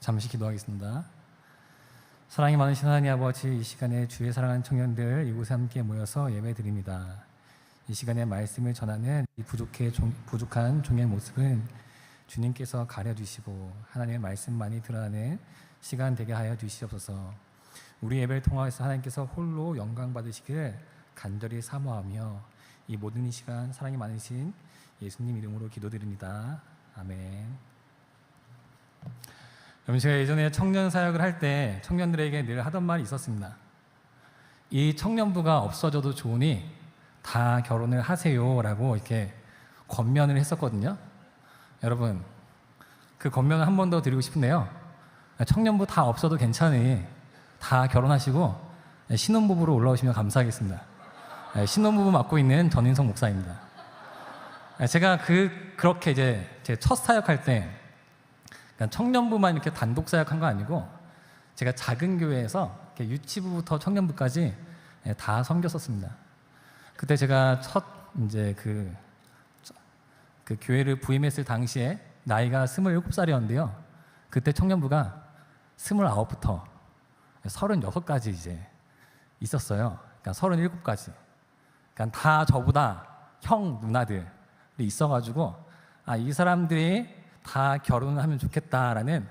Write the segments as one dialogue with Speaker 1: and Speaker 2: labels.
Speaker 1: 잠시 기도하겠습니다. 사랑이 많으신 하나님 아버지, 이 시간에 주의 사랑하는 청년들 이곳에 함께 모여서 예배드립니다. 이 시간에 말씀을 전하는 이 부족한 종의 모습은 주님께서 가려주시고 하나님의 말씀만이 드러나는 시간 되게 하여 주시옵소서. 우리 예배를 통하여서 하나님께서 홀로 영광 받으시기를 간절히 사모하며 이 모든 시간 사랑이 많으신 예수님 이름으로 기도드립니다. 아멘. 여러분, 제가 예전에 청년 사역을 할 때 청년들에게 늘 하던 말이 있었습니다. 이 청년부가 없어져도 좋으니 다 결혼을 하세요 라고 이렇게 권면을 했었거든요. 여러분, 그 권면을 한 번 더 드리고 싶은데요, 청년부 다 없어도 괜찮으니 다 결혼하시고 신혼부부로 올라오시면 감사하겠습니다. 신혼부부 맡고 있는 전인성 목사입니다. 제가 그렇게 이제 제 첫 사역할 때 청년부만 이렇게 단독 사역한 거 아니고 제가 작은 교회에서 이렇게 유치부부터 청년부까지 다 섬겼었습니다. 그때 제가 첫 이제 그 교회를 부임했을 당시에 나이가 27살이었는데요. 그때 청년부가 29부터 36까지 이제 있었어요. 그러니까 37까지. 그러니까 다 저보다 형 누나들이 있어가지고 이 사람들이 다 결혼을 하면 좋겠다라는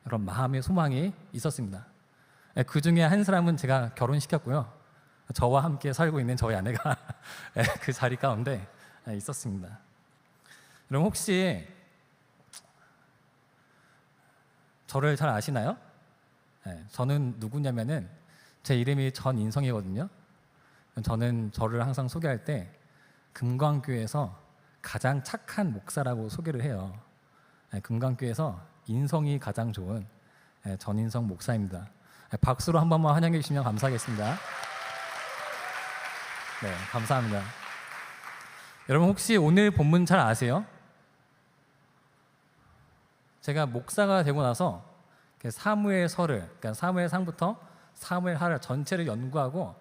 Speaker 1: 그런 마음의 소망이 있었습니다. 그 중에 한 사람은 제가 결혼시켰고요. 저와 함께 살고 있는 저희 아내가 그 자리 가운데 있었습니다. 여러분, 혹시 저를 잘 아시나요? 저는 누구냐면은 제 이름이 전인성이거든요. 저는 저를 항상 소개할 때 금광교회에서 가장 착한 목사라고 소개를 해요. 금강교회에서 인성이 가장 좋은 전인성 목사입니다. 박수로 한 번만 환영해 주시면 감사하겠습니다. 네, 감사합니다. 여러분, 혹시 오늘 본문 잘 아세요? 제가 목사가 되고 나서 사무엘서를, 그러니까 사무엘상부터 사무엘하를 전체를 연구하고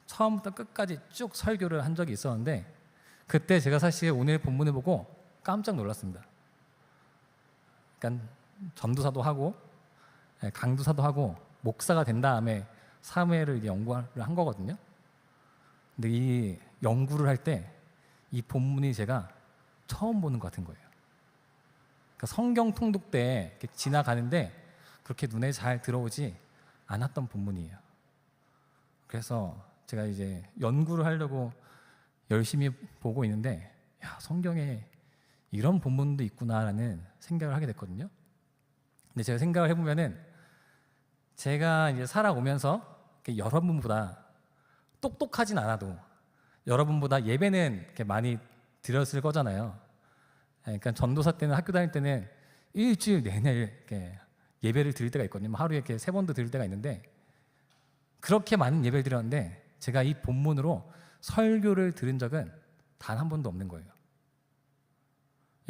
Speaker 1: 처음부터 끝까지 쭉 설교를 한 적이 있었는데, 그때 제가 사실 오늘 본문을 보고 깜짝 놀랐습니다. 그러니까 전도사도 하고 강도사도 하고 목사가 된 다음에 사무엘을 이제 연구를 한 거거든요. 근데 이 연구를 할 때 이 본문이 제가 처음 보는 것 같은 거예요. 그러니까 성경 통독 때 이렇게 지나가는데 그렇게 눈에 잘 들어오지 않았던 본문이에요. 그래서 제가 이제 연구를 하려고 열심히 보고 있는데, 성경에 이런 본문도 있구나라는 생각을 하게 됐거든요. 근데 제가 생각을 해보면은 제가 이제 살아오면서 여러분보다 똑똑하진 않아도 여러분보다 예배는 이렇게 많이 드렸을 거잖아요. 그러니까 전도사 때는, 학교 다닐 때는 일주일 내내 이렇게 예배를 드릴 때가 있거든요. 하루에 이렇게 3번도 드릴 때가 있는데, 그렇게 많은 예배를 드렸는데 제가 이 본문으로 설교를 들은 적은 단 한 번도 없는 거예요.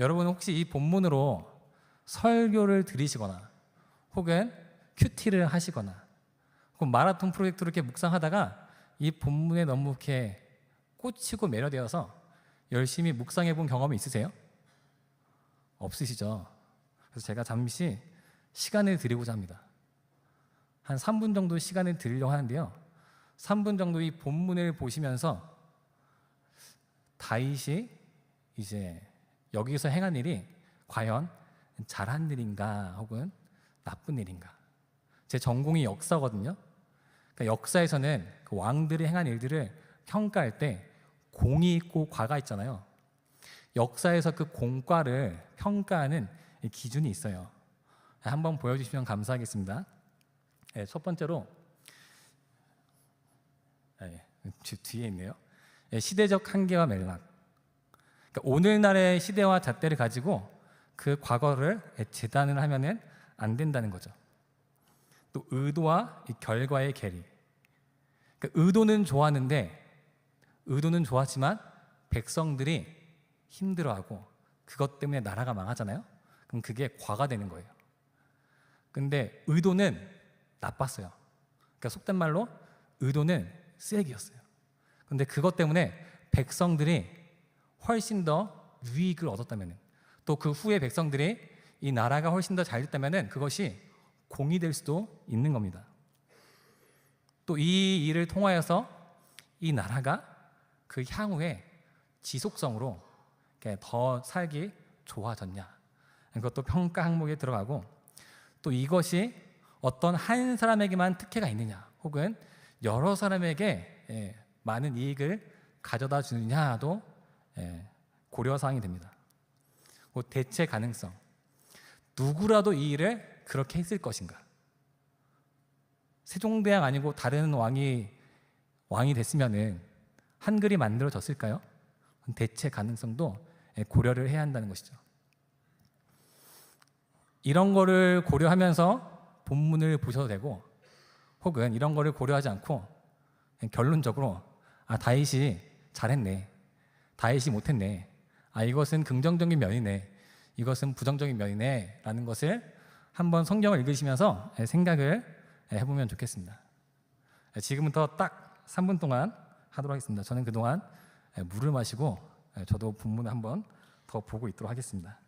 Speaker 1: 여러분, 혹시 이 본문으로 설교를 들으시거나 혹은 큐티를 하시거나 혹은 마라톤 프로젝트로 이렇게 묵상하다가 이 본문에 너무 이렇게 꽂히고 매료되어서 열심히 묵상해 본 경험이 있으세요? 없으시죠? 그래서 제가 잠시 시간을 드리고자 합니다. 한 3분 정도 시간을 드리려고 하는데요, 3분 정도 이 본문을 보시면서 다윗이 이제 여기서 행한 일이 과연 잘한 일인가 혹은 나쁜 일인가. 제 전공이 역사거든요. 그러니까 역사에서는 그 왕들이 행한 일들을 평가할 때 공이 있고 과가 있잖아요. 역사에서 그 공과를 평가하는 기준이 있어요. 한번 보여주시면 감사하겠습니다. 첫 번째로, 뒤에 있네요. 시대적 한계와 맥락. 그러니까 오늘날의 시대와 잣대를 가지고 그 과거를 재단을 하면은 안 된다는 거죠. 또 의도와 이 결과의 괴리. 그러니까 의도는 좋았지만 백성들이 힘들어하고 그것 때문에 나라가 망하잖아요. 그럼 그게 과가 되는 거예요. 근데 의도는 나빴어요. 그러니까 속된 말로 의도는 쓰레기였어요. 근데 그것 때문에 백성들이 훨씬 더 유익을 얻었다면, 또 그 후에 백성들이 이 나라가 훨씬 더 잘 됐다면 그것이 공이 될 수도 있는 겁니다. 또 이 일을 통하여서 이 나라가 그 향후에 지속성으로 이렇게 더 살기 좋아졌냐, 그것도 평가 항목에 들어가고, 또 이것이 어떤 한 사람에게만 특혜가 있느냐 혹은 여러 사람에게 많은 이익을 가져다 주느냐도 고려사항이 됩니다. 대체 가능성, 누구라도 이 일을 그렇게 했을 것인가? 세종대왕 아니고 다른 왕이 됐으면은 한글이 만들어졌을까요? 대체 가능성도 고려를 해야 한다는 것이죠. 이런 거를 고려하면서 본문을 보셔도 되고, 혹은 이런 거를 고려하지 않고 결론적으로 다윗이 잘했네, 다윗이 못했네, 이것은 긍정적인 면이네, 이것은 부정적인 면이네 라는 것을 한번 성경을 읽으시면서 생각을 해보면 좋겠습니다. 지금부터 딱 3분 동안 하도록 하겠습니다. 저는 그동안 물을 마시고 저도 본문을 한번 더 보고 있도록 하겠습니다.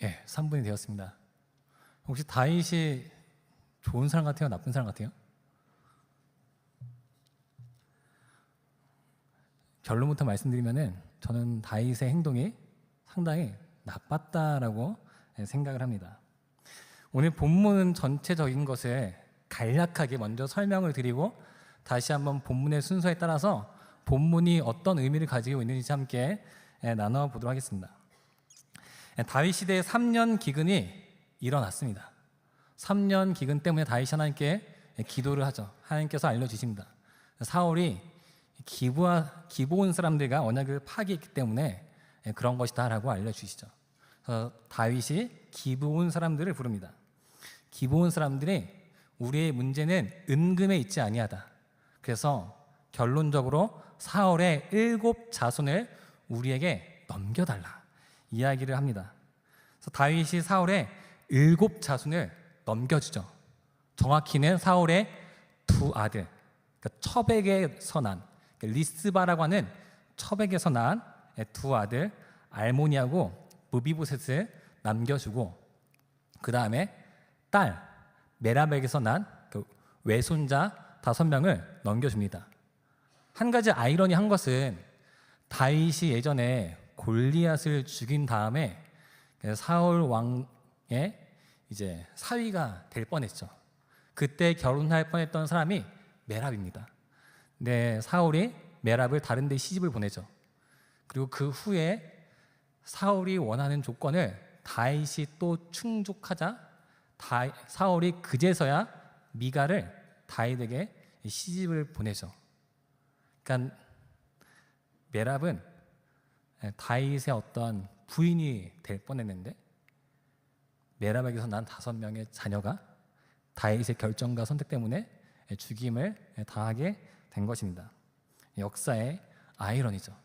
Speaker 1: 예, 3분이 되었습니다. 혹시 다윗이 좋은 사람 같아요? 나쁜 사람 같아요? 결론부터 말씀드리면은 저는 다윗의 행동이 상당히 나빴다라고 생각을 합니다. 오늘 본문 전체적인 것을 간략하게 먼저 설명을 드리고 다시 한번 본문의 순서에 따라서 본문이 어떤 의미를 가지고 있는지 함께 나눠보도록 하겠습니다. 다윗 시대의 3년 기근이 일어났습니다. 3년 기근 때문에 다윗이 하나님께 기도를 하죠. 하나님께서 알려주십니다. 사울이 기브온 사람들과 언약을 파기했기 때문에 그런 것이다 라고 알려주시죠. 다윗이 기브온 사람들을 부릅니다. 기브온 사람들이 우리의 문제는 은금에 있지 아니하다. 그래서 결론적으로 사울의 7 자손을 우리에게 넘겨달라 이야기를 합니다. 그래서 다윗이 사울의 7 자손을 넘겨주죠. 정확히는 사울의 2 아들, 그러니까 첩에게서 난, 리스바라고 하는 첩에게서 난 2 아들 알모니하고 무비보셋을 남겨주고, 그 다음에 딸 메랍에게서 난 외손자 5명을 넘겨줍니다. 한 가지 아이러니한 것은 다윗이 예전에 골리앗을 죽인 다음에 사울 왕의 이제 사위가 될 뻔했죠. 그때 결혼할 뻔했던 사람이 메랍입니다. 근데 사울이 메랍을 다른 데 시집을 보내죠. 그리고 그 후에 사울이 원하는 조건을 다윗이 또 충족하자 사울이 그제서야 미가를 다윗에게 시집을 보내죠. 그러니까 메랍은 다윗의 어떤 부인이 될 뻔했는데 메랍에게서 난 5명의 자녀가 다윗의 결정과 선택 때문에 죽임을 당하게 된 것입니다. 역사의 아이러니죠.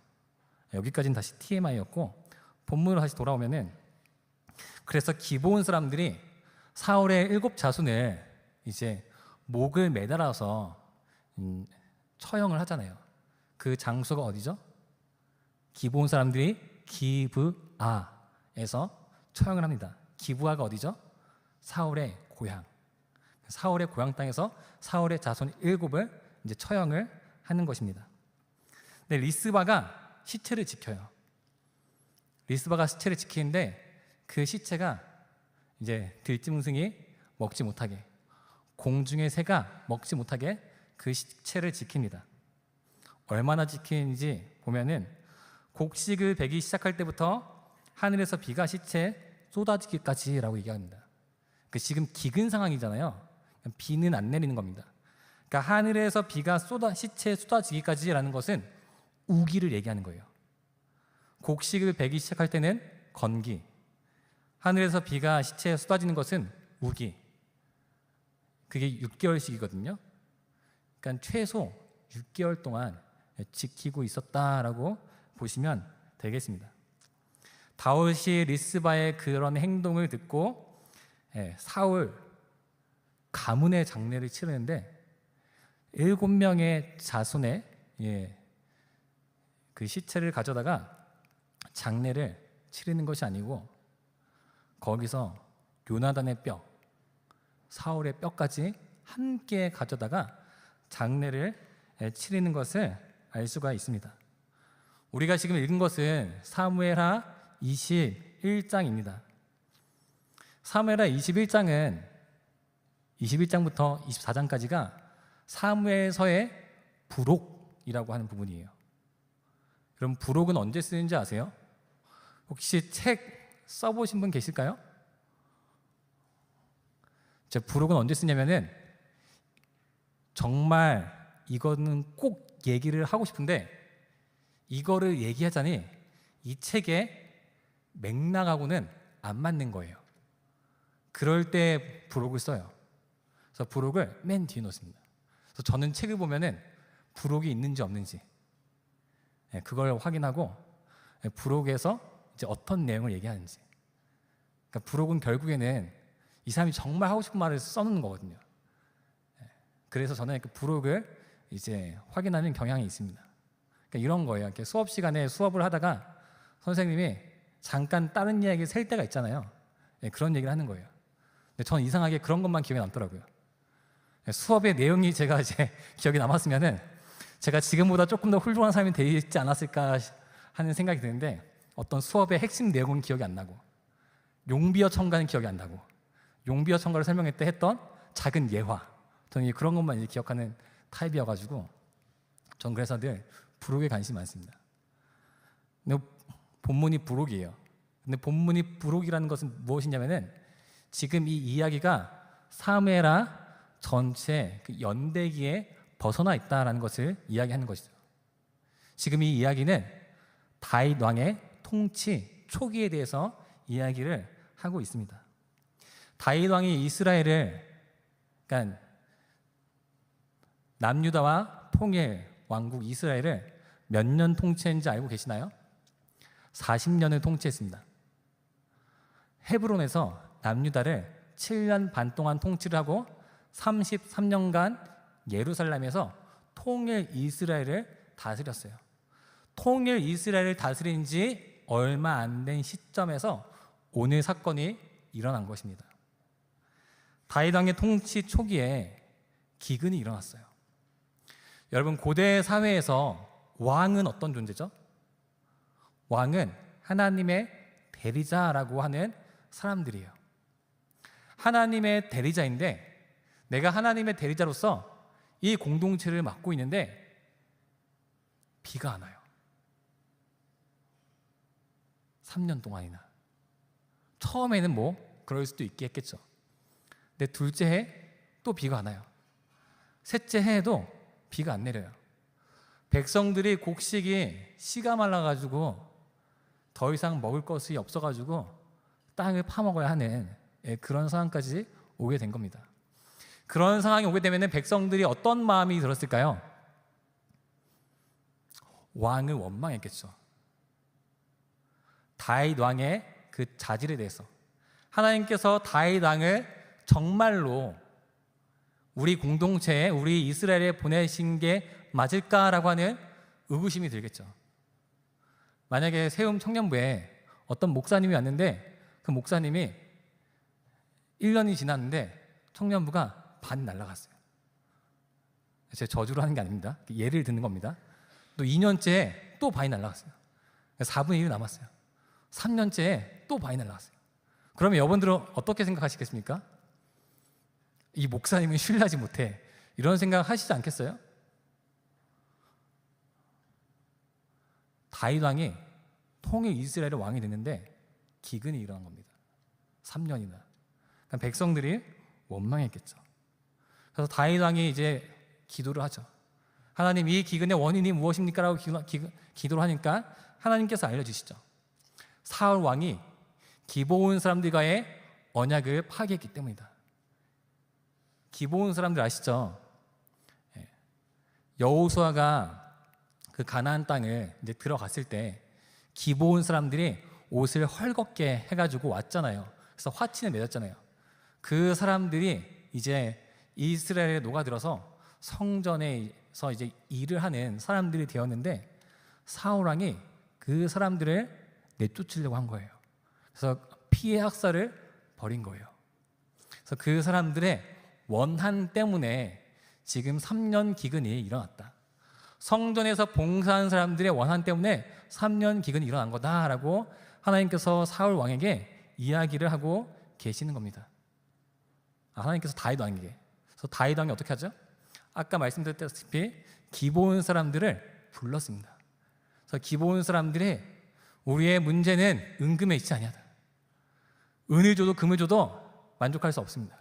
Speaker 1: 여기까지는 다시 TMI였고, 본문으로 다시 돌아오면은, 그래서 기브온 사람들이 사울의 7 자손을 이제 목을 매달아서 처형을 하잖아요. 그 장소가 어디죠? 기브온 사람들이 기브아에서 처형을 합니다. 기브아가 어디죠? 사울의 고향. 사울의 고향 땅에서 사울의 자손 7을 이제 처형을 하는 것입니다. 근데 리스바가 시체를 지켜요. 리스바가 시체를 지키는데 그 시체가 이제 들짐승이 먹지 못하게, 공중의 새가 먹지 못하게 그 시체를 지킵니다. 얼마나 지키는지 보면은 곡식을 베기 시작할 때부터 하늘에서 비가 시체에 쏟아지기까지라고 얘기합니다. 지금 기근 상황이잖아요. 비는 안 내리는 겁니다. 그러니까 하늘에서 비가 시체에 쏟아지기까지라는 것은 우기를 얘기하는 거예요. 곡식을 베기 시작할 때는 건기, 하늘에서 비가 시체에 쏟아지는 것은 우기. 그게 6개월씩이거든요. 그러니까 최소 6개월 동안 지키고 있었다라고 보시면 되겠습니다. 다윗이 리스바의 그런 행동을 듣고 사울 가문의 장례를 치르는데 7명의 자손의 그 시체를 가져다가 장례를 치르는 것이 아니고 거기서 요나단의 뼈, 사울의 뼈까지 함께 가져다가 장례를 치르는 것을 알 수가 있습니다. 우리가 지금 읽은 것은 사무엘하 21장입니다. 사무엘하 21장은 21장부터 24장까지가 사무엘서의 부록이라고 하는 부분이에요. 그럼 부록은 언제 쓰는지 아세요? 혹시 책 써보신 분 계실까요? 제가 부록은 언제 쓰냐면은 정말 이거는 꼭 얘기를 하고 싶은데 이거를 얘기하자니 이 책의 맥락하고는 안 맞는 거예요. 그럴 때 부록을 써요. 그래서 부록을 맨 뒤에 놓습니다. 그래서 저는 책을 보면은 부록이 있는지 없는지 그걸 확인하고 부록에서 이제 어떤 내용을 얘기하는지. 그러니까 부록은 결국에는 이 사람이 정말 하고 싶은 말을 써놓는 거거든요. 그래서 저는 그 부록을 이제 확인하는 경향이 있습니다. 그러니까 이런 거예요. 이렇게 수업 시간에 수업을 하다가 선생님이 잠깐 다른 이야기를 셀 때가 있잖아요. 그런 얘기를 하는 거예요. 근데 저는 이상하게 그런 것만 기억에 남더라고요. 수업의 내용이 제가 이제 기억에 남았으면은 제가 지금보다 조금 더 훌륭한 사람이 되지 않았을까 하는 생각이 드는데 어떤 수업의 핵심 내용은 기억이 안 나고 용비어 첨가는 기억이 안 나고 용비어 첨가를 설명할 때 했던 작은 예화, 저는 그런 것만 이제 기억하는 타입이어가지고 전 그래서 늘 부록에 관심이 많습니다. 근데 본문이 부록이에요. 근데 본문이 부록이라는 것은 무엇이냐면은 지금 이 이야기가 사무엘하 전체 그 연대기에 벗어나 있다라는 것을 이야기하는 것이죠. 지금 이 이야기는 다윗 왕의 통치 초기에 대해서 이야기를 하고 있습니다. 다윗 왕이 이스라엘을, 그러니까 남유다와 통일 왕국 이스라엘을 몇 년 통치했는지 알고 계시나요? 40년을 통치했습니다. 헤브론에서 남유다를 7년 반 동안 통치를 하고 33년간 예루살렘에서 통일 이스라엘을 다스렸어요. 통일 이스라엘을 다스린 지 얼마 안 된 시점에서 오늘 사건이 일어난 것입니다. 다윗 왕의 통치 초기에 기근이 일어났어요. 여러분, 고대 사회에서 왕은 어떤 존재죠? 왕은 하나님의 대리자라고 하는 사람들이에요. 하나님의 대리자인데 내가 하나님의 대리자로서 이 공동체를 맡고 있는데 비가 안 와요. 3년 동안이나. 처음에는 뭐 그럴 수도 있겠죠. 근데 둘째 해 또 비가 안 와요. 셋째 해에도 비가 안 내려요. 백성들이 곡식이 씨가 말라가지고 더 이상 먹을 것이 없어가지고 땅을 파먹어야 하는 그런 상황까지 오게 된 겁니다. 그런 상황이 오게 되면 백성들이 어떤 마음이 들었을까요? 왕을 원망했겠죠. 다윗 왕의 그 자질에 대해서 하나님께서 다윗 왕을 정말로 우리 공동체에, 우리 이스라엘에 보내신 게 맞을까라고 하는 의구심이 들겠죠. 만약에 세움 청년부에 어떤 목사님이 왔는데 그 목사님이 1년이 지났는데 청년부가 반이 날아갔어요. 제 저주로 하는 게 아닙니다. 예를 듣는 겁니다. 또 2년째에 또 반이 날아갔어요. 4분의 1이 남았어요. 3년째에 또 반이 날아갔어요. 그러면 여러분들은 어떻게 생각하시겠습니까? 이 목사님은 신뢰하지 못해. 이런 생각 하시지 않겠어요? 다윗 왕이 통일 이스라엘의 왕이 됐는데 기근이 일어난 겁니다. 3년이나. 그러니까 백성들이 원망했겠죠. 그래서 다윗 왕이 이제 기도를 하죠. 하나님, 이 기근의 원인이 무엇입니까? 라고 기도를 하니까 하나님께서 알려주시죠. 사울 왕이 기브온 사람들과의 언약을 파기했기 때문이다. 기브온 사람들 아시죠? 여호수아가 그 가나안 땅을 이제 들어갔을 때 기브온 사람들이 옷을 헐겁게 해가지고 왔잖아요. 그래서 화친을 맺었잖아요. 그 사람들이 이제 이스라엘에 녹아들어서 성전에서 이제 일을 하는 사람들이 되었는데 사울 왕이 그 사람들을 내쫓으려고 한 거예요. 그래서 피해 학살을 벌인 거예요. 그래서 그 사람들의 원한 때문에 지금 3년 기근이 일어났다. 성전에서 봉사한 사람들의 원한 때문에 3년 기근이 일어난 거다라고 하나님께서 사울 왕에게 이야기를 하고 계시는 겁니다. 하나님께서 다윗 왕에게. 그래서 다윗 왕이 어떻게 하죠? 아까 말씀드렸다시피 기브온 사람들을 불렀습니다. 그래서 기브온 사람들이 우리의 문제는 은금에 있지 아니하다. 은을 줘도 금을 줘도 만족할 수 없습니다.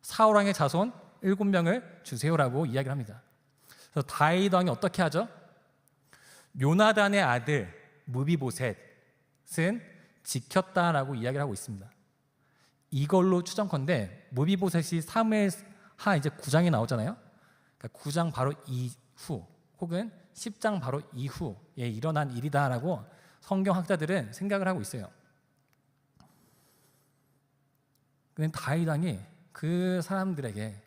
Speaker 1: 사울 왕의 자손 7명을 주세요라고 이야기를 합니다. 그래서 다윗 왕이 어떻게 하죠? 요나단의 아들 무비보셋은 지켰다라고 이야기를 하고 있습니다. 이걸로 추정컨대 무비보셋이 사무엘하 이제 9장에 나오잖아요. 그러니까 9장 바로 이후 혹은 10장 바로 이후에 일어난 일이다라고 성경학자들은 생각을 하고 있어요. 근데 다윗 왕이 그 사람들에게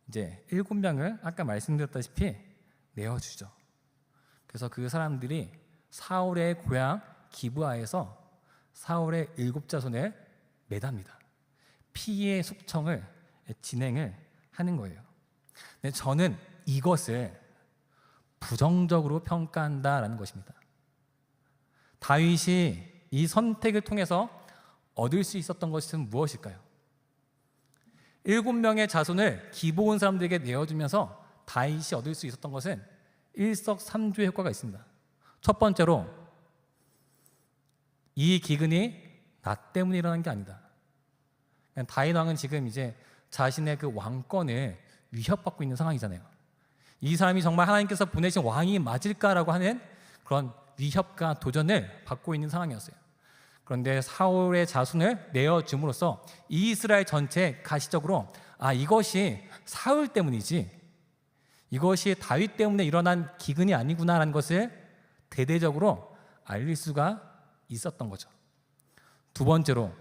Speaker 1: 이제 7명을 아까 말씀드렸다시피 내어주죠. 그래서 그 사람들이 사울의 고향 기브아에서 사울의 7자손을 매답니다. 피의 숙청을 진행을 하는 거예요. 근데 저는 이것을 부정적으로 평가한다라는 것입니다. 다윗이 이 선택을 통해서 얻을 수 있었던 것은 무엇일까요? 7명의 자손을 기브온 사람들에게 내어주면서 다윗이 얻을 수 있었던 것은 일석삼조의 효과가 있습니다. 첫 번째로 이 기근이 나 때문에 일어난 게 아니다. 다윗 왕은 지금 이제 자신의 그 왕권을 위협받고 있는 상황이잖아요. 이 사람이 정말 하나님께서 보내신 왕이 맞을까라고 하는 그런 위협과 도전을 받고 있는 상황이었어요. 그런데 사울의 자손을 내어줌으로써 이스라엘 전체 가시적으로 이것이 사울 때문이지 이것이 다윗 때문에 일어난 기근이 아니구나라는 것을 대대적으로 알릴 수가 있었던 거죠. 두 번째로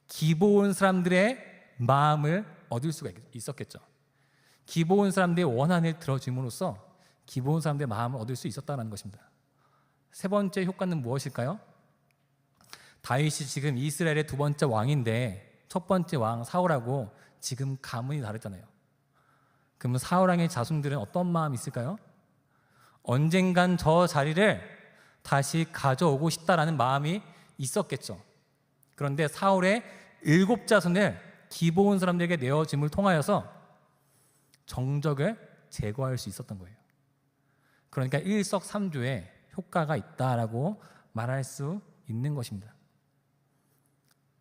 Speaker 1: 기브온 사람들의 마음을 얻을 수가 있었겠죠. 기브온 사람들의 원한을 들어줌으로써 기브온 사람들의 마음을 얻을 수 있었다는 것입니다. 세 번째 효과는 무엇일까요? 다윗이 지금 이스라엘의 두 번째 왕인데 첫 번째 왕 사울하고 지금 가문이 다르잖아요. 그러면 사울 왕의 자손들은 어떤 마음이 있을까요? 언젠간 저 자리를 다시 가져오고 싶다라는 마음이 있었겠죠. 그런데 사울의 7자손을 기브온 사람들에게 내어짐을 통하여서 정적을 제거할 수 있었던 거예요. 그러니까 일석삼조의 효과가 있다라고 말할 수 있는 것입니다.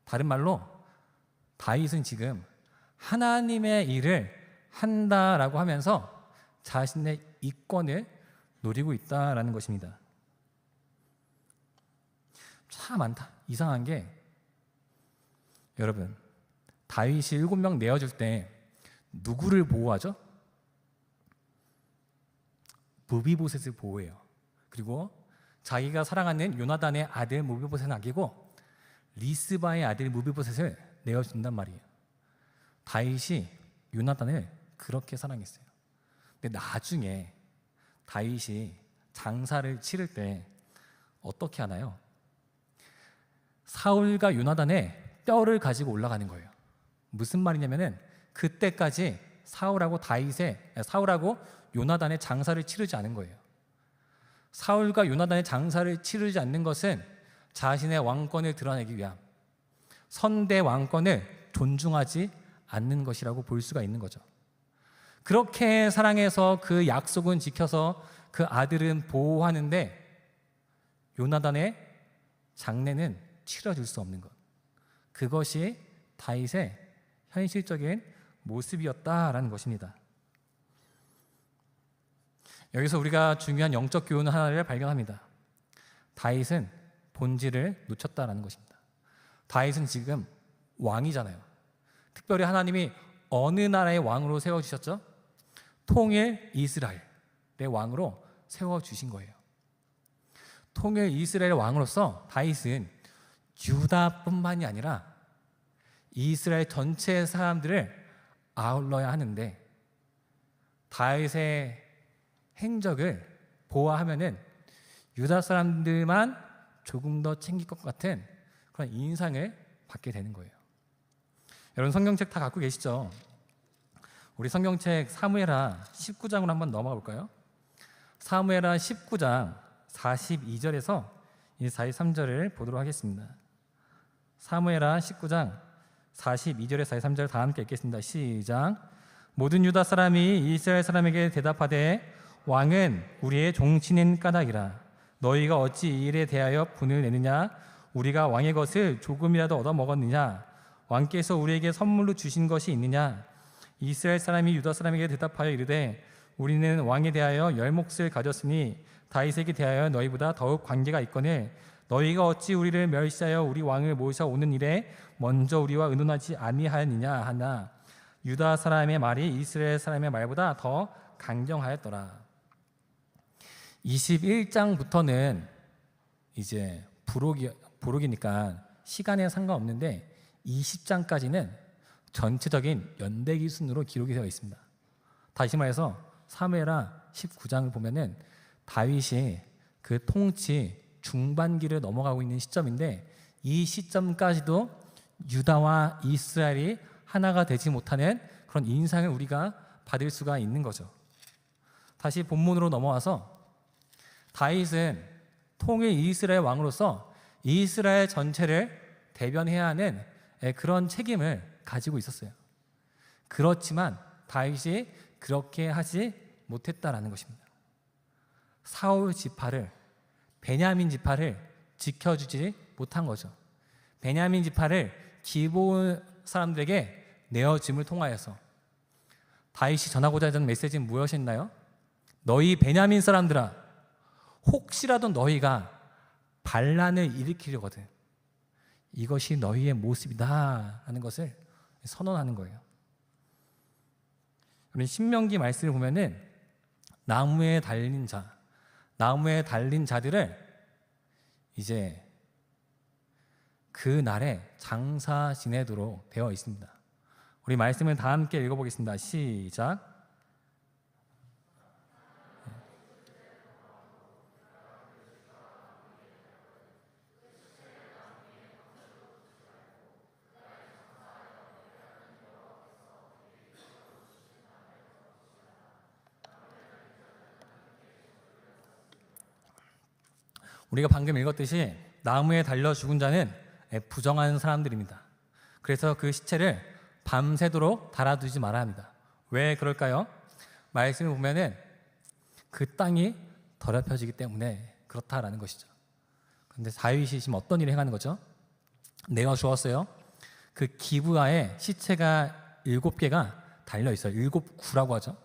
Speaker 1: 다른 말로 다윗은 지금 하나님의 일을 한다라고 하면서 자신의 이권을 노리고 있다라는 것입니다. 참 많다. 이상한 게 여러분 다윗이 7명 내어줄 때 누구를 보호하죠? 무비보셋을 보호해요. 그리고 자기가 사랑하는 요나단의 아들 무비보셋은 아끼고 리스바의 아들 무비보셋을 내어준단 말이에요. 다윗이 요나단을 그렇게 사랑했어요. 근데 나중에 다윗이 장사를 치를 때 어떻게 하나요? 사울과 요나단의 뼈를 가지고 올라가는 거예요. 무슨 말이냐면은 그때까지 사울하고 요나단의 장사를 치르지 않은 거예요. 사울과 요나단의 장사를 치르지 않는 것은 자신의 왕권을 드러내기 위함, 선대 왕권을 존중하지 않는 것이라고 볼 수가 있는 거죠. 그렇게 사랑해서 그 약속은 지켜서 그 아들은 보호하는데 요나단의 장례는 치러줄 수 없는 것, 그것이 다윗의 현실적인 모습이었다라는 것입니다. 여기서 우리가 중요한 영적 교훈 하나를 발견합니다. 다윗은 본질을 놓쳤다라는 것입니다. 다윗은 지금 왕이잖아요. 특별히 하나님이 어느 나라의 왕으로 세워주셨죠? 통일 이스라엘의 왕으로 세워주신 거예요. 통일 이스라엘의 왕으로서 다윗은 유다뿐만이 아니라 이스라엘 전체 사람들을 아울러야 하는데 다윗의 행적을 보아하면은 유다 사람들만 조금 더 챙길 것 같은 그런 인상을 받게 되는 거예요. 여러분 성경책 다 갖고 계시죠? 우리 성경책 사무엘하 19장으로 한번 넘어가 볼까요? 사무엘하 19장 42절에서 43절을 보도록 하겠습니다. 사무엘하 19장 42절에 43절 다 함께 읽겠습니다. 시작. 모든 유다 사람이 이스라엘 사람에게 대답하되 왕은 우리의 종친인 까닭이라. 너희가 어찌 이 일에 대하여 분을 내느냐? 우리가 왕의 것을 조금이라도 얻어먹었느냐? 왕께서 우리에게 선물로 주신 것이 있느냐? 이스라엘 사람이 유다 사람에게 대답하여 이르되 우리는 왕에 대하여 열 몫을 가졌으니 다윗에게 대하여 너희보다 더욱 관계가 있거늘 너희가 어찌 우리를 멸시하여 우리 왕을 모셔오는 일에 먼저 우리와 의논하지 아니하였느냐 하나 유다 사람의 말이 이스라엘 사람의 말보다 더 강경하였더라. 21장부터는 이제 부록이니까 시간에 상관없는데 20장까지는 전체적인 연대기 순으로 기록이 되어 있습니다. 다시 말해서 사무엘하 19장을 보면은 다윗이 그 통치 중반기를 넘어가고 있는 시점인데 이 시점까지도 유다와 이스라엘이 하나가 되지 못하는 그런 인상을 우리가 받을 수가 있는 거죠. 다시 본문으로 넘어와서 다윗은 통일 이스라엘 왕으로서 이스라엘 전체를 대변해야 하는 그런 책임을 가지고 있었어요. 그렇지만 다윗이 그렇게 하지 못했다라는 것입니다. 사울 지파를 베냐민 지파를 지켜주지 못한 거죠. 베냐민 지파를 기브온 사람들에게 내어짐을 통하여서 다윗이 전하고자 하는 메시지는 무엇이었나요? 너희 베냐민 사람들아, 혹시라도 너희가 반란을 일으키려거든 이것이 너희의 모습이다 하는 것을 선언하는 거예요. 우리 신명기 말씀을 보면은 나무에 달린 자들을 이제 그 날에 장사 지내도록 되어 있습니다. 우리 말씀을 다 함께 읽어보겠습니다. 시작. 우리가 방금 읽었듯이 나무에 달려 죽은 자는 부정한 사람들입니다. 그래서 그 시체를 밤새도록 달아두지 말아야 합니다. 왜 그럴까요? 말씀을 보면은 그 땅이 더럽혀지기 때문에 그렇다라는 것이죠. 그런데 다윗이 지금 어떤 일을 행하는 거죠? 내가 주었어요. 그 기브아에 시체가 7개가 달려 있어요. 7구라고 하죠.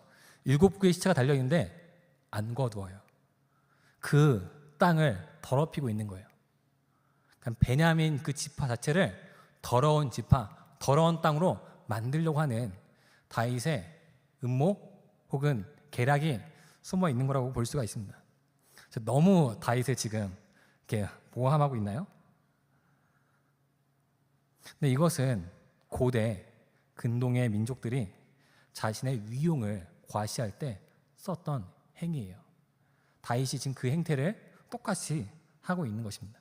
Speaker 1: 7구의 시체가 달려 있는데 안 거두어요. 그 땅을 더럽히고 있는 거예요. 그러니까 베냐민 그 지파 자체를 더러운 지파, 더러운 땅으로 만들려고 하는 다윗의 음모 혹은 계략이 숨어 있는 거라고 볼 수가 있습니다. 너무 다윗을 지금 이렇게 모함하고 있나요? 근데 이것은 고대 근동의 민족들이 자신의 위용을 과시할 때 썼던 행위예요. 다윗이 지금 그 행태를 똑같이 하고 있는 것입니다.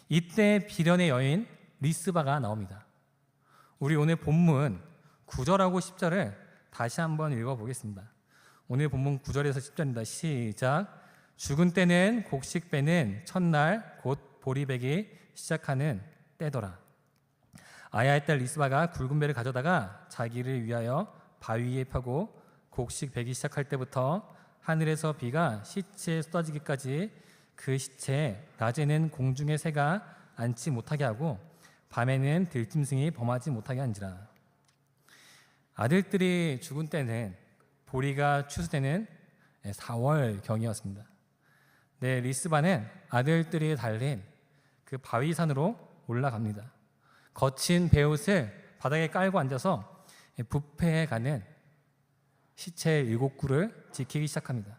Speaker 1: 이때 비련의 여인 리스바가 나옵니다. 우리 오늘 본문 9절하고 10절을 다시 한번 읽어보겠습니다. 오늘 본문 9절에서 10절입니다. 시작. 죽은 때는 곡식 빼는 첫날 곧 보리배기 시작하는 때더라. 아야의 딸 리스바가 굵은 배를 가져다가 자기를 위하여 바위 위에 펴고 곡식 베기 시작할 때부터 하늘에서 비가 시체에 쏟아지기까지 그 시체에 낮에는 공중의 새가 앉지 못하게 하고 밤에는 들짐승이 범하지 못하게 한지라. 아들들이 죽은 때는 보리가 추수되는 4월경이었습니다. 네, 리스바는 아들들이 달린 그 바위산으로 올라갑니다. 거친 베옷을 바닥에 깔고 앉아서 부패해 가는 시체 7구를 지키기 시작합니다.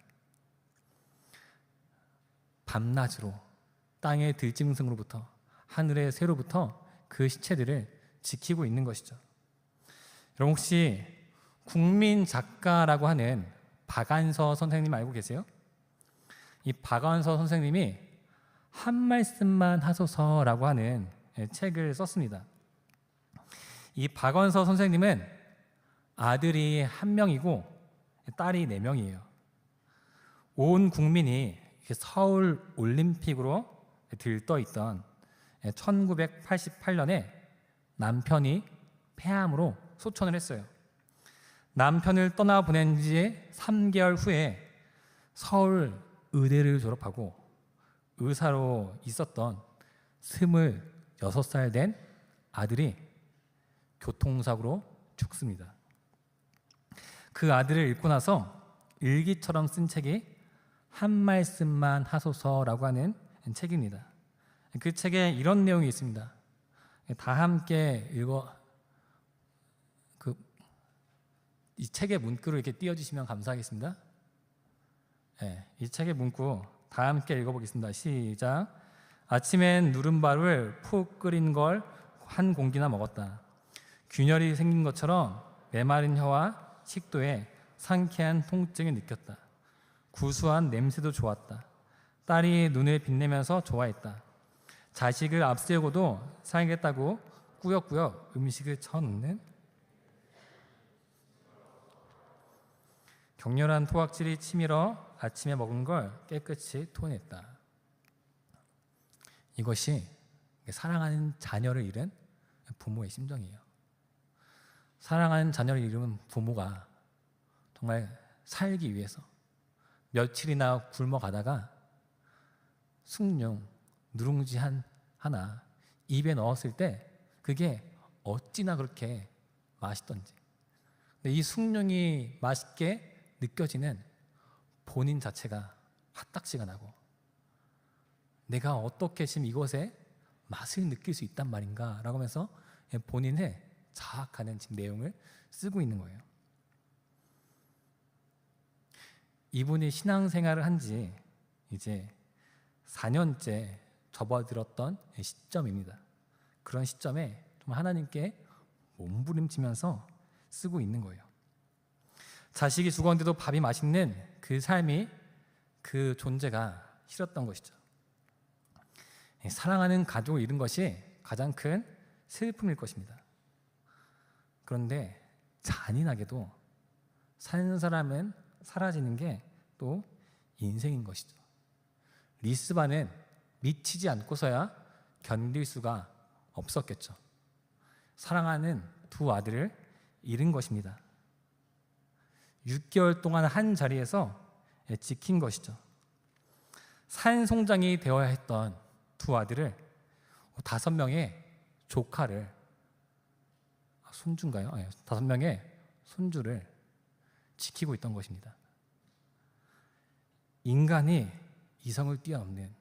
Speaker 1: 밤낮으로 땅의 들짐승으로부터 하늘의 새로부터 그 시체들을 지키고 있는 것이죠. 여러분 혹시 국민 작가라고 하는 박안서 선생님 알고 계세요? 이 박안서 선생님이 한 말씀만 하소서라고 하는 책을 썼습니다. 이 박안서 선생님은 아들이 1명이고 딸이 4명이에요. 온 국민이 서울 올림픽으로 들떠 있던 1988년에 남편이 폐암으로 소천을 했어요. 남편을 떠나보낸 지 3개월 후에 서울 의대를 졸업하고 의사로 있었던 26살 된 아들이 교통사고로 죽습니다. 그 아들을 잃고 나서 일기처럼 쓴 책이 한 말씀만 하소서라고 하는 책입니다. 그 책에 이런 내용이 있습니다. 다 함께 이 책의 문구를 이렇게 띄워주시면 감사하겠습니다. 네, 이 책의 문구 다 함께 읽어보겠습니다. 시작. 아침엔 누른바를 푹 끓인 걸 한 공기나 먹었다. 균열이 생긴 것처럼 메마른 혀와 식도에 상쾌한 통증을 느꼈다. 구수한 냄새도 좋았다. 딸이 눈을 빛내면서 좋아했다. 자식을 앞세우고도 살겠다고 꾸역꾸역 음식을 쳐놓는 격렬한 토악질이 치밀어 아침에 먹은 걸 깨끗이 토해냈다. 이것이 사랑하는 자녀를 잃은 부모의 심정이에요. 사랑하는 자녀를 잃은 부모가 정말 살기 위해서 며칠이나 굶어가다가 숭늉, 누룽지 하나 입에 넣었을 때 그게 어찌나 그렇게 맛있던지. 근데 이 숭늉이 맛있게 느껴지는 본인 자체가 화딱지가 나고 내가 어떻게 지금 이것에 맛을 느낄 수 있단 말인가 라고 하면서 본인을 자학하는 지금 내용을 쓰고 있는 거예요. 이분이 신앙생활을 한 지 이제 4년째 접어들었던 시점입니다. 그런 시점에 좀 하나님께 몸부림치면서 쓰고 있는 거예요. 자식이 죽었는데도 밥이 맛있는 그 삶이, 그 존재가 싫었던 것이죠. 사랑하는 가족을 잃은 것이 가장 큰 슬픔일 것입니다. 그런데 잔인하게도 사는 사람은 사라지는 게 또 인생인 것이죠. 리스바는 미치지 않고서야 견딜 수가 없었겠죠. 사랑하는 두 아들을 잃은 것입니다. 6개월 동안 한 자리에서 지킨 것이죠. 산송장이 되어야 했던 두 아들을 5명의 조카를, 손주인가요? 5명의 손주를 지키고 있던 것입니다. 인간이 이성을 뛰어넘는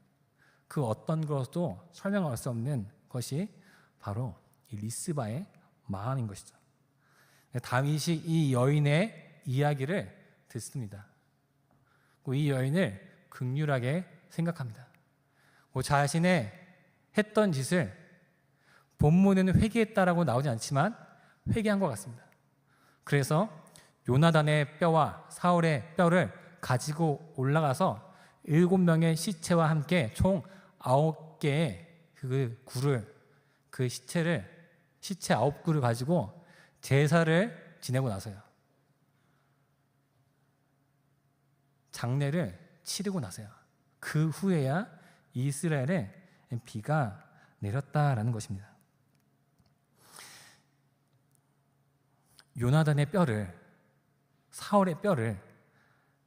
Speaker 1: 그 어떤 것도 설명할 수 없는 것이 바로 이 리스바의 마음인 것이죠. 다윗이 이 여인의 이야기를 듣습니다. 이 여인을 긍휼하게 생각합니다. 자신의 했던 짓을 본문에는 회개했다라고 나오지 않지만 회개한 것 같습니다. 그래서 요나단의 뼈와 사울의 뼈를 가지고 올라가서 7명의 시체와 함께 총 9개의 그 굴을, 그 시체 9굴을 가지고 제사를 지내고 나서요, 장례를 치르고 나서요, 그 후에야 이스라엘에 비가 내렸다라는 것입니다. 요나단의 뼈를, 사울의 뼈를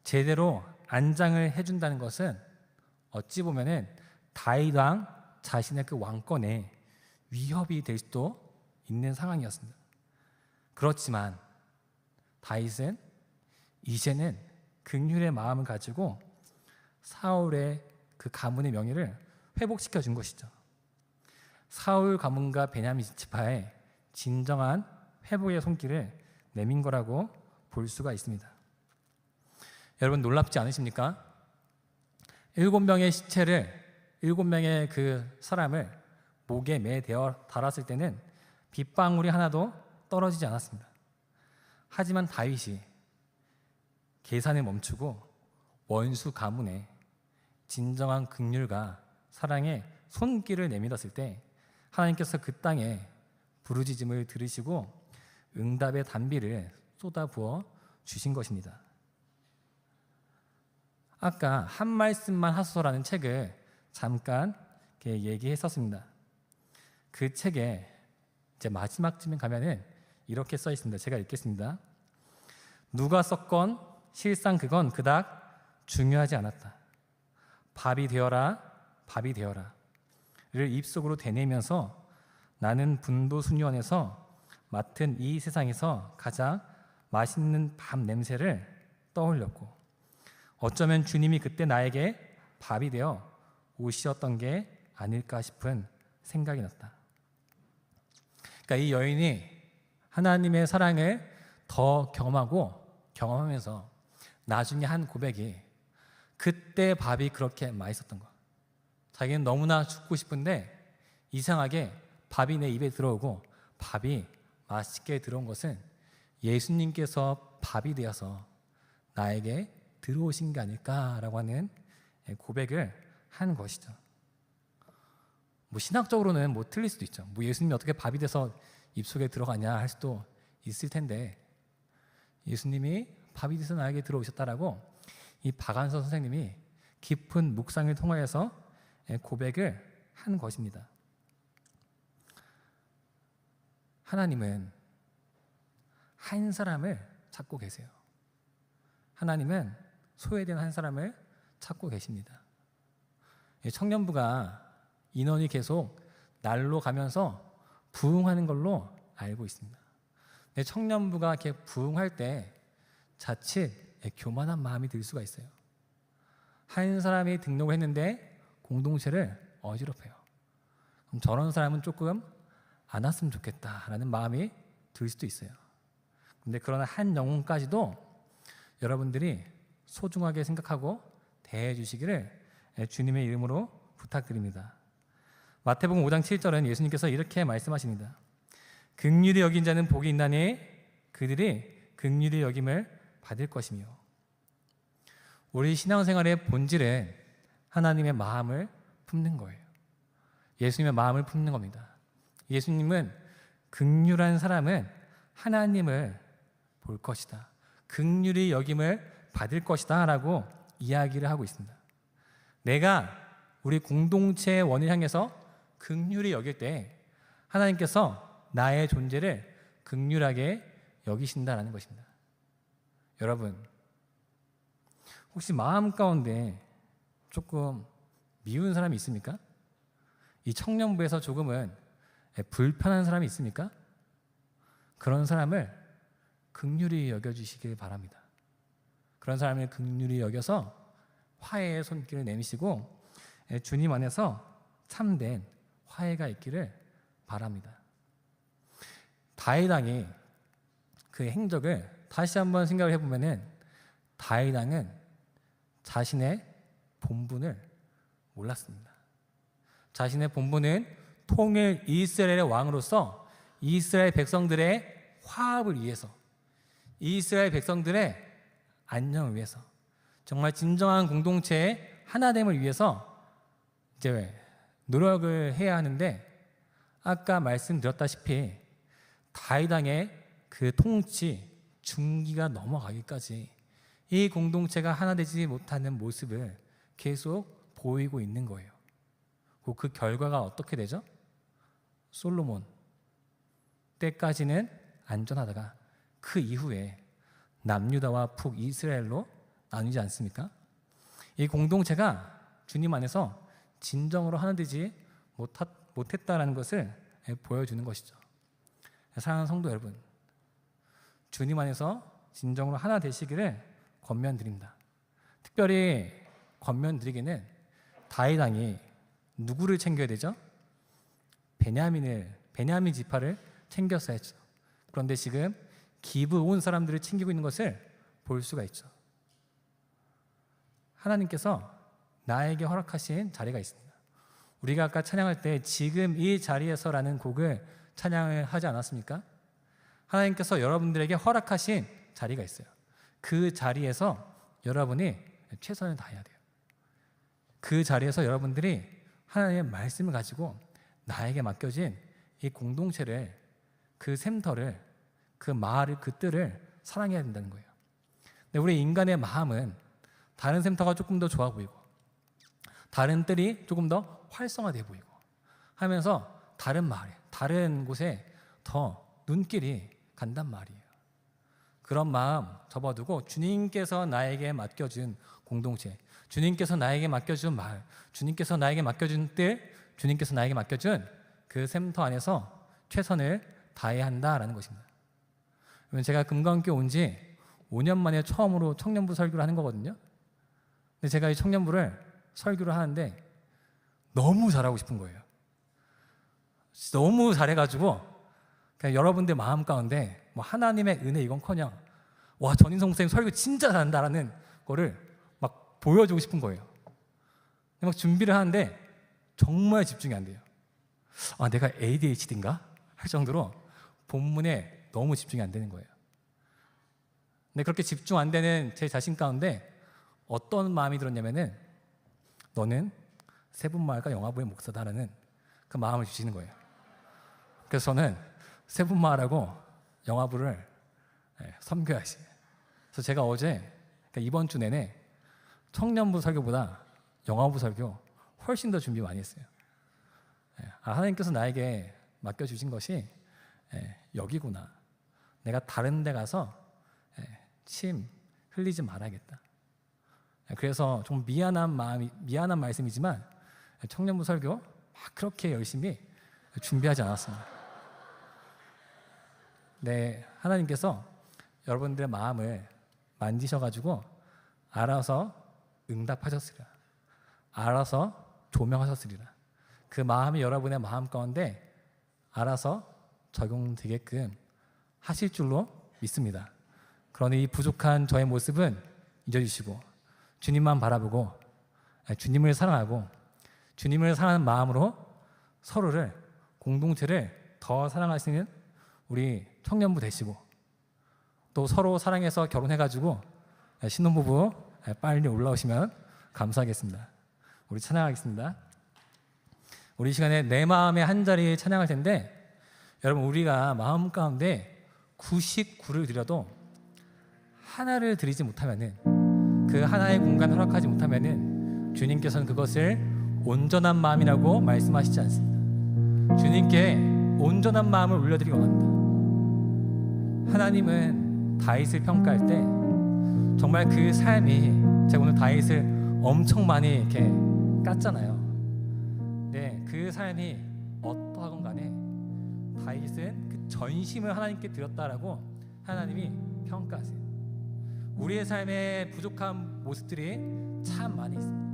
Speaker 1: 제대로 안장을 해준다는 것은 어찌 보면은 다윗 왕 자신의 그 왕권에 위협이 될 수도 있는 상황이었습니다. 그렇지만 다윗은 이제는 긍휼의 마음을 가지고 사울의 그 가문의 명예를 회복시켜 준 것이죠. 사울 가문과 베냐민 지파의 진정한 회복의 손길을 내민 거라고 볼 수가 있습니다. 여러분 놀랍지 않으십니까? 7명의 시체를, 7명의 그 사람을 목에 매대어 달았을 때는 빗방울이 하나도 떨어지지 않았습니다. 하지만 다윗이 계산을 멈추고 원수 가문에 진정한 긍휼과 사랑의 손길을 내밀었을 때 하나님께서 그 땅에 부르짖음을 들으시고 응답의 단비를 쏟아부어 주신 것입니다. 아까 한 말씀만 하소서라는 책을 잠깐 얘기했었습니다. 그 책에 이제 마지막쯤에 가면은 이렇게 써 있습니다. 제가 읽겠습니다. 누가 썼건 실상 그건 그닥 중요하지 않았다. 밥이 되어라, 밥이 되어라 를 입속으로 되뇌면서 나는 분도수녀원에서 맡은 이 세상에서 가장 맛있는 밥 냄새를 떠올렸고 어쩌면 주님이 그때 나에게 밥이 되어 오시었던 게 아닐까 싶은 생각이 났다. 그러니까 이 여인이 하나님의 사랑을 더 경험하면서 나중에 한 고백이 그때 밥이 그렇게 맛있었던 거. 자기는 너무나 죽고 싶은데 이상하게 밥이 내 입에 들어오고 밥이 맛있게 들어온 것은 예수님께서 밥이 되어서 나에게 들어오신 게 아닐까라고 하는 고백을 한 것이죠. 신학적으로는 틀릴 수도 있죠. 예수님이 어떻게 밥이 돼서 입속에 들어가냐 할 수도 있을 텐데 예수님이 밥이 돼서 나에게 들어오셨다라고 이 박완서 선생님이 깊은 묵상을 통하여서 고백을 한 것입니다. 하나님은 한 사람을 찾고 계세요. 하나님은 소외된 한 사람을 찾고 계십니다. 청년부가 인원이 계속 날로 가면서 부흥하는 걸로 알고 있습니다. 청년부가 이렇게 부흥할 때 자칫 교만한 마음이 들 수가 있어요. 한 사람이 등록을 했는데 공동체를 어지럽혀요. 저런 사람은 조금 안 왔으면 좋겠다라는 마음이 들 수도 있어요. 근데 그러나 한 영혼까지도 여러분들이 소중하게 생각하고 대해 주시기를 주님의 이름으로 부탁드립니다. 마태복음 5장 7절은 예수님께서 이렇게 말씀하십니다. 긍휼히 여긴 자는 복이 있나니 그들이 긍휼히 여김을 받을 것이며. 우리 신앙생활의 본질은 하나님의 마음을 품는 거예요. 예수님의 마음을 품는 겁니다. 예수님은 긍휼한 사람은 하나님을 볼 것이다, 긍휼히 여김을 받을 것이다 라고 이야기를 하고 있습니다. 내가 우리 공동체의 원을 향해서 긍휼히 여길 때 하나님께서 나의 존재를 긍휼하게 여기신다라는 것입니다. 여러분, 혹시 마음 가운데 조금 미운 사람이 있습니까? 이 청년부에서 조금은 불편한 사람이 있습니까? 그런 사람을 긍휼히 여겨주시길 바랍니다. 그런 사람을 긍휼히 여겨서 화해의 손길을 내미시고 주님 안에서 참된 화해가 있기를 바랍니다. 다윗 왕이 그 행적을 다시 한번 생각을 해보면은 다윗 왕은 자신의 본분을 몰랐습니다. 자신의 본분은 통일 이스라엘의 왕으로서 이스라엘 백성들의 화합을 위해서, 이스라엘 백성들의 안녕을 위해서, 정말 진정한 공동체의 하나됨을 위해서 이제 노력을 해야 하는데, 아까 말씀드렸다시피 다윗 왕의 그 통치 중기가 넘어가기까지 이 공동체가 하나 되지 못하는 모습을 계속 보이고 있는 거예요. 그 결과가 어떻게 되죠? 솔로몬 때까지는 안전하다가 그 이후에 남유다와 북이스라엘로 나뉘지 않습니까? 이 공동체가 주님 안에서 진정으로 하나 되지 못했다라는 것을 보여주는 것이죠. 사랑하는 성도 여러분, 주님 안에서 진정으로 하나 되시기를 권면드립니다. 특별히 권면드리기는 다윗 왕이 누구를 챙겨야 되죠? 베냐민 지파를 챙겼어야 했죠. 그런데 지금 기브온 사람들을 챙기고 있는 것을 볼 수가 있죠. 하나님께서 나에게 허락하신 자리가 있습니다. 우리가 아까 찬양할 때 지금 이 자리에서라는 곡을 찬양을 하지 않았습니까? 하나님께서 여러분들에게 허락하신 자리가 있어요. 그 자리에서 여러분이 최선을 다해야 돼요. 그 자리에서 여러분들이 하나님의 말씀을 가지고 나에게 맡겨진 이 공동체를, 그 샘터를, 그 마을을, 그 뜰을 사랑해야 된다는 거예요. 근데 우리 인간의 마음은 다른 샘터가 조금 더 좋아 보이고 다른 뜰이 조금 더 활성화돼 보이고 하면서 다른 마을에, 다른 곳에 더 눈길이 간단 말이에요. 그런 마음 접어두고 주님께서 나에게 맡겨준 공동체, 주님께서 나에게 맡겨준 마을, 주님께서 나에게 맡겨준 뜰, 주님께서 나에게 맡겨준 그 샘터 안에서 최선을 다해야 한다라는 것입니다. 제가 금강교회 온 지 5년 만에 처음으로 청년부 설교를 하는 거거든요. 근데 제가 이 청년부를 설교를 하는데 너무 잘하고 싶은 거예요. 너무 잘해가지고 그냥 여러분들 마음 가운데 뭐 하나님의 은혜 이건커녕 와, 전인성 목사님 설교 진짜 잘한다라는 거를 막 보여주고 싶은 거예요. 막 준비를 하는데 정말 집중이 안 돼요. 아, 내가 ADHD인가? 할 정도로 본문에 너무 집중이 안 되는 거예요. 근데 그렇게 집중 안 되는 제 자신 가운데 어떤 마음이 들었냐면은 너는 세분마을과 영화부의 목사다라는 그 마음을 주시는 거예요. 그래서 저는 세분마을하고 영화부를 섬겨야지. 그래서 제가 어제, 그러니까 이번 주 내내 청년부 설교보다 영화부 설교 훨씬 더 준비 많이 했어요. 하나님께서 나에게 맡겨주신 것이 여기구나. 내가 다른 데 가서 침 흘리지 말아야겠다. 그래서 좀 미안한 말씀이지만 청년부 설교 막 그렇게 열심히 준비하지 않았습니다. 네, 하나님께서 여러분들의 마음을 만지셔가지고 알아서 응답하셨으리라, 알아서 조명하셨으리라. 그 마음이 여러분의 마음 가운데 알아서 적용되게끔 하실 줄로 믿습니다. 그러니 이 부족한 저의 모습은 잊어주시고 주님만 바라보고 주님을 사랑하고 주님을 사랑하는 마음으로 서로를, 공동체를 더 사랑하시는 우리 청년부 되시고, 또 서로 사랑해서 결혼해가지고 신혼부부 빨리 올라오시면 감사하겠습니다. 우리 찬양하겠습니다. 우리 시간에 내 마음의 한 자리 찬양할 텐데, 여러분 우리가 마음 가운데 99를 드려도 하나를 드리지 못하면은, 그 하나의 공간을 허락하지 못하면은 주님께서는 그것을 온전한 마음이라고 말씀하시지 않습니다. 주님께 온전한 마음을 올려드리기 원합니다. 하나님은 다윗을 평가할 때 정말 그 삶이, 제가 오늘 다윗을 엄청 많이 이렇게 깠잖아요. 네, 그 삶이 어떠하건 간에 다윗은 그 전심을 하나님께 드렸다라고 하나님이 평가하세요. 우리의 삶에 부족한 모습들이 참 많이 있습니다.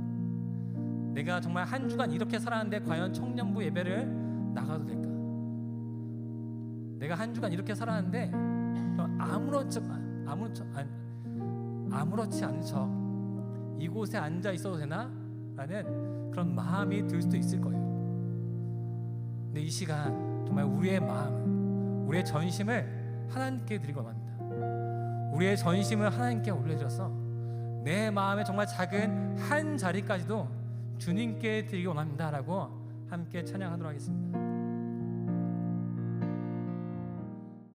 Speaker 1: 내가 정말 한 주간 이렇게 살았는데 과연 청년부 예배를 나가도 될까? 내가 한 주간 이렇게 살았는데 아무렇지 않은 척 이곳에 앉아 있어도 되나? 라는 그런 마음이 들 수도 있을 거예요. 근데 이 시간 정말 우리의 마음, 우리의 전심을 하나님께 드리고 합니다. 우리의 전심을 하나님께 올려드려서 내 마음의 정말 작은 한 자리까지도 주님께 드리기 원합니다라고 함께 찬양하도록 하겠습니다.